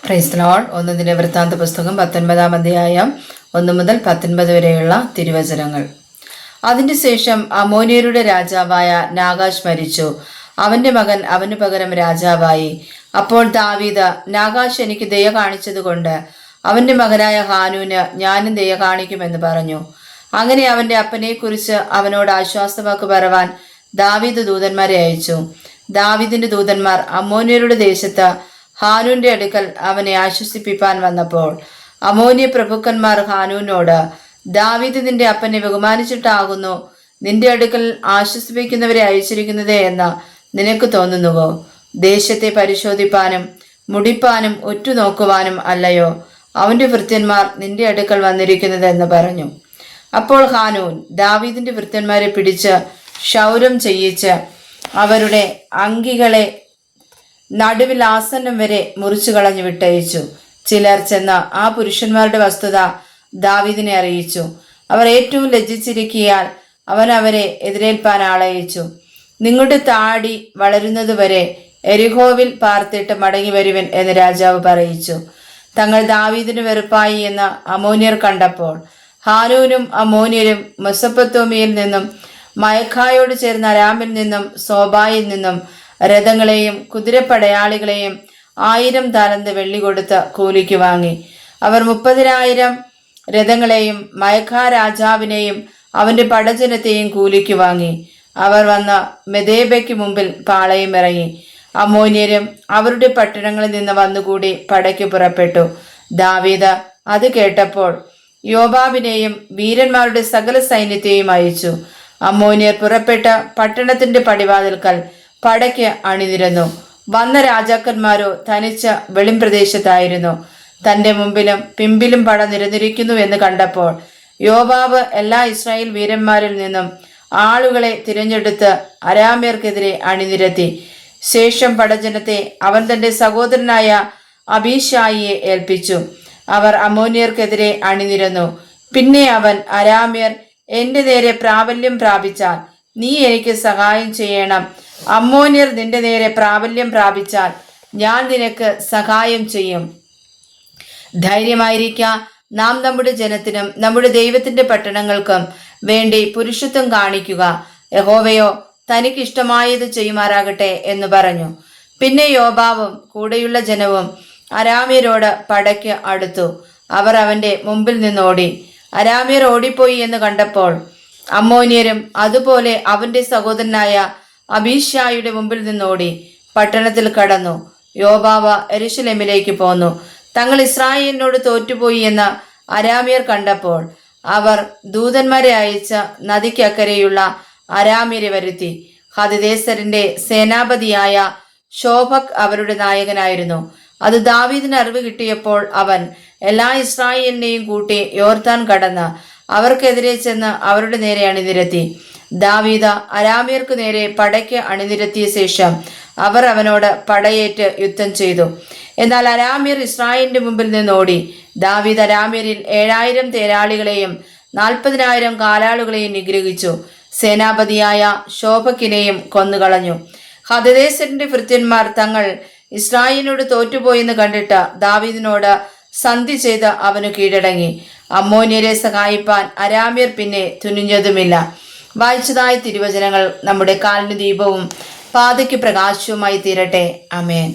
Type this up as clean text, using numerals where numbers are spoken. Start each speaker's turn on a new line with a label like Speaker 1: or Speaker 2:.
Speaker 1: Praise the Lord. 1 ദിനവൃത്താന്ത പുസ്തകം 19-ാം അധ്യായം 1 മുതൽ 19 വരെയുള്ള തിരുവചനങ്ങൾ. അതിന്റെ ശേഷം അമോനിയരുടെ രാജാവായ നാഗാഷ് മരിച്ചു. അവന്റെ മകൻ അവന് പകരം രാജാവായി. അപ്പോൾ ദാവീദ്, നാഗാഷ് എനിക്ക് ദയ കാണിച്ചതുകൊണ്ട് അവന്റെ മകനായ ഹാനൂന് ഞാനും ദയ കാണിക്കുമെന്ന് പറഞ്ഞു. അങ്ങനെ അവന്റെ അപ്പനെക്കുറിച്ച് അവനോട് ആശ്വാസവാക്ക് പറവാൻ ദാവീദ് ദൂതന്മാരെ അയച്ചു. ദാവീദിന്റെ ദൂതന്മാർ അമ്മോന്യരുടെ ദേശത്ത് ഹാനൂന്റെ അടുക്കൽ അവനെ ആശ്വസിപ്പിപ്പാൻ വന്നപ്പോൾ അമോന്യ പ്രഭുക്കന്മാർ ഹാനൂനോട്, ദാവീദ് നിന്റെ അപ്പനെ ബഹുമാനിച്ചിട്ടാകുന്നു നിന്റെ അടുക്കൽ ആശ്വസിപ്പിക്കുന്നവരെ അയച്ചിരിക്കുന്നത് എന്ന് നിനക്ക് തോന്നുന്നുവോ? ദേശത്തെ പരിശോധിപ്പാനും മുടിപ്പാനും ഉറ്റുനോക്കുവാനും അല്ലയോ അവന്റെ ഭൃത്യന്മാർ നിന്റെ അടുക്കൽ വന്നിരിക്കുന്നത് എന്ന് പറഞ്ഞു. അപ്പോൾ ഹാനൂൻ ദാവീദിന്റെ ഭൃത്യന്മാരെ പിടിച്ച് ക്ഷൗരം ചെയ്യിച്ച് അവരുടെ അങ്കികളെ നടുവിൽ ആസനം വരെ മുറിച്ചു കളഞ്ഞു വിട്ടയച്ചു. ചിലർ ചെന്ന് ആ പുരുഷന്മാരുടെ വസ്തുത ദാവീദിനെ അറിയിച്ചു. അവർ ഏറ്റവും ലജ്ജിച്ചിരിക്കിയാൽ അവൻ അവരെ എതിരേൽപ്പാൻ ആളയച്ചു. നിങ്ങളുടെ താടി വളരുന്നതുവരെ എരിഹോവിൽ പാർത്തിട്ട് മടങ്ങി വരുവൻ എന്ന് രാജാവ് പറയിച്ചു. തങ്ങൾ ദാവീദിന് വെറുപ്പായി എന്ന് അമോന്യർ കണ്ടപ്പോൾ ഹാനൂനും അമോന്യരും മെസൊപ്പൊത്താമ്യയിൽ നിന്നും മയഖായോട് ചേർന്ന അരാമിൽ നിന്നും സോബായിൽ നിന്നും രഥങ്ങളെയും കുതിരപ്പടയാളികളെയും 1000 താലന്ത് വെള്ളി കൊടുത്ത് കൂലിക്ക് വാങ്ങി. അവർ 30,000 രഥങ്ങളെയും മയഖാ രാജാവിനെയും അവന്റെ പടജനത്തെയും കൂലിക്ക് വാങ്ങി. അവർ വന്ന് മെദേബയ്ക്ക് മുമ്പിൽ പാളയം ഇറങ്ങി. അമ്മോന്യരും അവരുടെ പട്ടണങ്ങളിൽ നിന്ന് വന്നുകൂടി പടയ്ക്ക് പുറപ്പെട്ടു. ദാവീദ് അത് കേട്ടപ്പോൾ യോവാബിനെയും വീരന്മാരുടെ സകല സൈന്യത്തെയും അയച്ചു. അമ്മോന്യർ പുറപ്പെട്ട് പട്ടണത്തിന്റെ പടിവാതിൽക്കൽ പടയ്ക്ക് അണിനിരന്നു. വന്ന രാജാക്കന്മാരോ തനിച്ച് വെളിംപ്രദേശത്തായിരുന്നു. തന്റെ മുമ്പിലും പിമ്പിലും പട നിരന്നിരിക്കുന്നു എന്ന് കണ്ടപ്പോൾ യോവാബ് എല്ലാ ഇസ്രായേൽ വീരന്മാരിൽ നിന്നും ആളുകളെ തിരഞ്ഞെടുത്ത് അരാമ്യർക്കെതിരെ അണിനിരത്തി. ശേഷം പടജനത്തെ അവൻ തന്റെ സഹോദരനായ അബീശായിയെ ഏൽപ്പിച്ചു. അവർ അമ്മോന്യർക്കെതിരെ അണിനിരന്നു. പിന്നെ അവൻ, അരാമ്യർ എന്റെ നേരെ പ്രാബല്യം പ്രാപിച്ചാൽ നീ എനിക്ക് സഹായം ചെയ്യണം. അമ്മോന്യർ നിന്റെ നേരെ പ്രാബല്യം പ്രാപിച്ചാൽ ഞാൻ നിനക്ക് സഹായം ചെയ്യും. ധൈര്യമായിരിക്ക. നാം നമ്മുടെ ജനത്തിനും നമ്മുടെ ദൈവത്തിന്റെ പട്ടണങ്ങൾക്കും വേണ്ടി പുരുഷത്വം കാണിക്കുക. യഹോവയോ തനിക്ക് ഇഷ്ടമായത് ചെയ്യുമാറാകട്ടെ എന്ന് പറഞ്ഞു. പിന്നെ യോവാബും കൂടെയുള്ള ജനവും അരാമ്യരോട് പടയ്ക്ക് അടുത്തു. അവർ അവന്റെ മുമ്പിൽ നിന്നോടി. അരാമ്യർ ഓടിപ്പോയി എന്ന് കണ്ടപ്പോൾ അമ്മോന്യരും അതുപോലെ അവന്റെ സഹോദരനായ അബീശായിയുടെ മുമ്പിൽ നിന്നോടി പട്ടണത്തിൽ കടന്നു. യോവാബ് യെരൂശലേമിലേക്ക് പോന്നു. തങ്ങൾ ഇസ്രായേലിനോട് തോറ്റുപോയി എന്ന് അരാമ്യർ കണ്ടപ്പോൾ അവർ ദൂതന്മാരെ അയച്ച നദിക്കക്കരെയുള്ള അരാമ്യരെ വരുത്തി. ഹദദേസറിന്റെ സേനാപതിയായ ശോഭക് അവരുടെ നായകനായിരുന്നു. അത് ദാവീദിന് അറിവ് കിട്ടിയപ്പോൾ അവൻ എല്ലാ ഇസ്രായേലിനെയും കൂട്ടി യോർദാൻ കടന്ന് അവർക്കെതിരെ ചെന്ന് അവരുടെ നേരെ അണിനിരത്തി. ദാവീദ് അരാമ്യർക്ക് നേരെ പടയ്ക്ക് അണിനിരത്തിയ ശേഷം അവർ അവനോട് പടയേറ്റ് യുദ്ധം ചെയ്തു. എന്നാൽ അരാമ്യർ ഇസ്രായേലിന്റെ മുമ്പിൽ നിന്നോടി. ദാവീദ് അരാമ്യരിൽ 7000 തേരാളികളെയും 40,000 കാലാളുകളെയും നിഗ്രഹിച്ചു. സേനാപതിയായ ശോഭക്കിനെയും കൊന്നുകളഞ്ഞു. ഹദദേസറിന്റെ ഭൃത്യന്മാർ തങ്ങൾ ഇസ്രായേലിനോട് തോറ്റുപോയെന്ന് കണ്ടിട്ട് ദാവീദിനോട് സന്ധി ചെയ്ത് അവന് കീഴടങ്ങി. അമ്മോന്യരെ സഹായിപ്പാൻ അരാമ്യർ പിന്നെ തുനിഞ്ഞതുമില്ല. വായിച്ചതായ തിരുവചനങ്ങൾ നമ്മുടെ കാലിന് ദീപവും പാതയ്ക്ക് പ്രകാശവുമായി തീരട്ടെ. ആമേൻ.